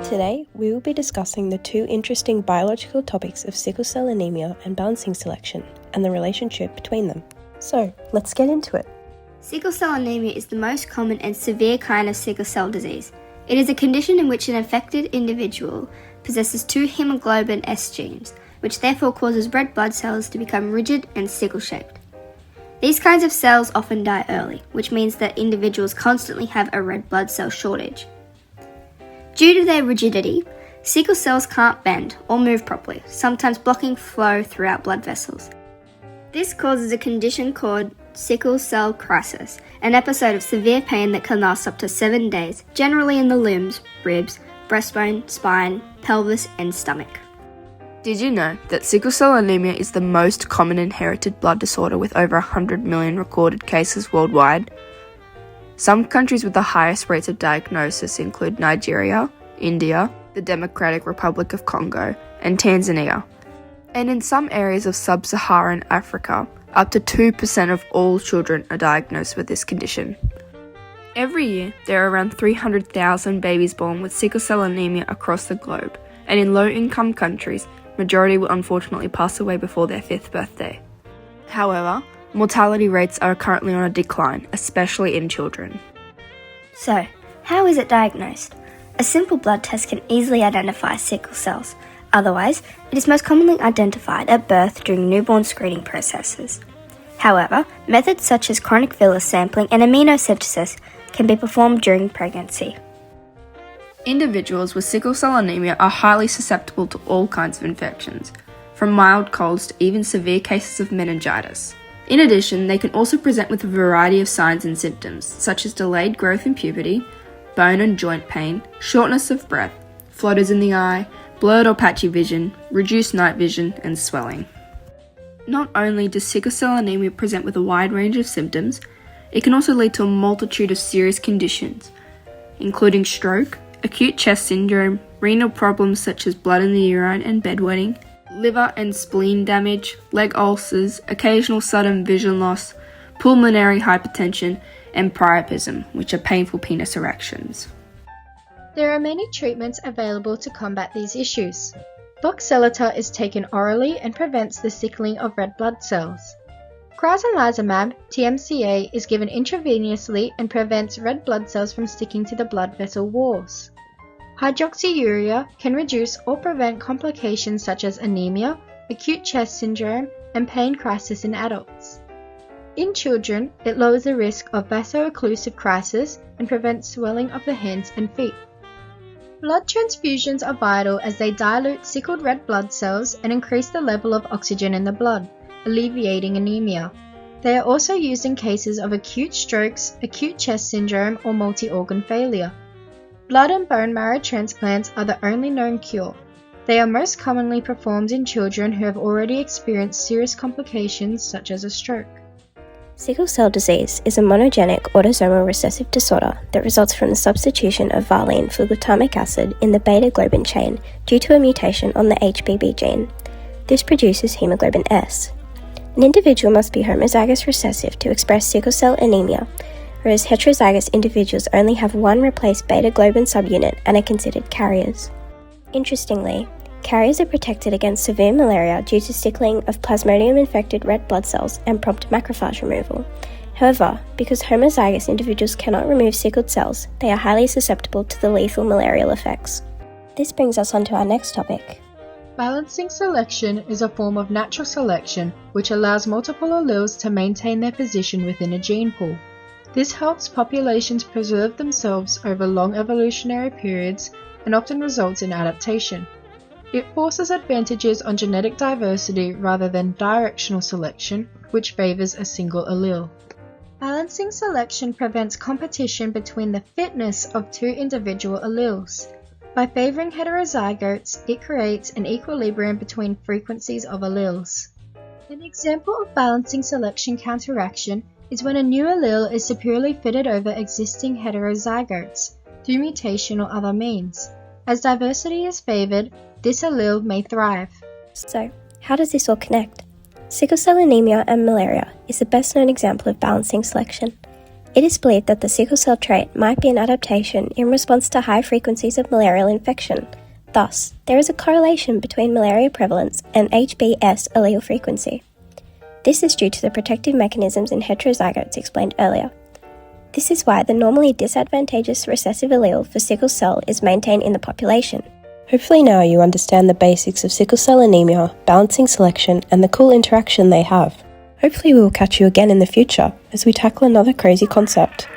Today, we will be discussing the two interesting biological topics of sickle cell anemia and balancing selection, and the relationship between them. So, let's get into it. Sickle cell anemia is the most common and severe kind of sickle cell disease. It is a condition in which an affected individual possesses two hemoglobin S genes, which therefore causes red blood cells to become rigid and sickle-shaped. These kinds of cells often die early, which means that individuals constantly have a red blood cell shortage. Due to their rigidity, sickle cells can't bend or move properly, sometimes blocking flow throughout blood vessels. This causes a condition called sickle cell crisis, an episode of severe pain that can last up to 7 days, generally in the limbs, ribs, breastbone, spine, pelvis, and stomach. Did you know that sickle cell anemia is the most common inherited blood disorder with over 100 million recorded cases worldwide? Some countries with the highest rates of diagnosis include Nigeria, India, the Democratic Republic of Congo, and Tanzania. And in some areas of sub-Saharan Africa, up to 2% of all children are diagnosed with this condition. Every year, there are around 300,000 babies born with sickle cell anemia across the globe, and in low-income countries, majority will unfortunately pass away before their 5th birthday. However, mortality rates are currently on a decline, especially in children. So, how is it diagnosed? A simple blood test can easily identify sickle cells. Otherwise, it is most commonly identified at birth during newborn screening processes. However, methods such as chronic villus sampling and immunosynthesis can be performed during pregnancy. Individuals with sickle cell anemia are highly susceptible to all kinds of infections, from mild colds to even severe cases of meningitis. In addition, they can also present with a variety of signs and symptoms, such as delayed growth in puberty, bone and joint pain, shortness of breath, flutters in the eye, blurred or patchy vision, reduced night vision, and swelling. Not only does sickle cell anemia present with a wide range of symptoms, it can also lead to a multitude of serious conditions, including stroke, acute chest syndrome, renal problems such as blood in the urine and bedwetting, liver and spleen damage, leg ulcers, occasional sudden vision loss, pulmonary hypertension, and priapism, which are painful penis erections. There are many treatments available to combat these issues. Voxelotor is taken orally and prevents the sickling of red blood cells. Crizanlizumab, TMCA, is given intravenously and prevents red blood cells from sticking to the blood vessel walls. Hydroxyurea can reduce or prevent complications such as anemia, acute chest syndrome, and pain crisis in adults. In children, it lowers the risk of vaso-occlusive crisis and prevents swelling of the hands and feet. Blood transfusions are vital as they dilute sickled red blood cells and increase the level of oxygen in the blood, alleviating anemia. They are also used in cases of acute strokes, acute chest syndrome, or multi-organ failure. Blood and bone marrow transplants are the only known cure. They are most commonly performed in children who have already experienced serious complications such as a stroke. Sickle cell disease is a monogenic autosomal recessive disorder that results from the substitution of valine for glutamic acid in the beta-globin chain due to a mutation on the HBB gene. This produces hemoglobin S. An individual must be homozygous recessive to express sickle cell anemia, whereas heterozygous individuals only have one replaced beta-globin subunit and are considered carriers. Interestingly, carriers are protected against severe malaria due to sickling of plasmodium-infected red blood cells and prompt macrophage removal. However, because homozygous individuals cannot remove sickled cells, they are highly susceptible to the lethal malarial effects. This brings us on to our next topic. Balancing selection is a form of natural selection which allows multiple alleles to maintain their position within a gene pool. This helps populations preserve themselves over long evolutionary periods and often results in adaptation. It forces advantages on genetic diversity rather than directional selection, which favors a single allele. Balancing selection prevents competition between the fitness of two individual alleles. By favoring heterozygotes, it creates an equilibrium between frequencies of alleles. An example of balancing selection counteraction is when a new allele is superiorly fitted over existing heterozygotes, through mutation or other means. As diversity is favored, this allele may thrive. So, how does this all connect? Sickle cell anemia and malaria is the best known example of balancing selection. It is believed that the sickle cell trait might be an adaptation in response to high frequencies of malarial infection. Thus, there is a correlation between malaria prevalence and HBS allele frequency. This is due to the protective mechanisms in heterozygotes explained earlier. This is why the normally disadvantageous recessive allele for sickle cell is maintained in the population. Hopefully now you understand the basics of sickle cell anemia, balancing selection, and the cool interaction they have. Hopefully we will catch you again in the future as we tackle another crazy concept.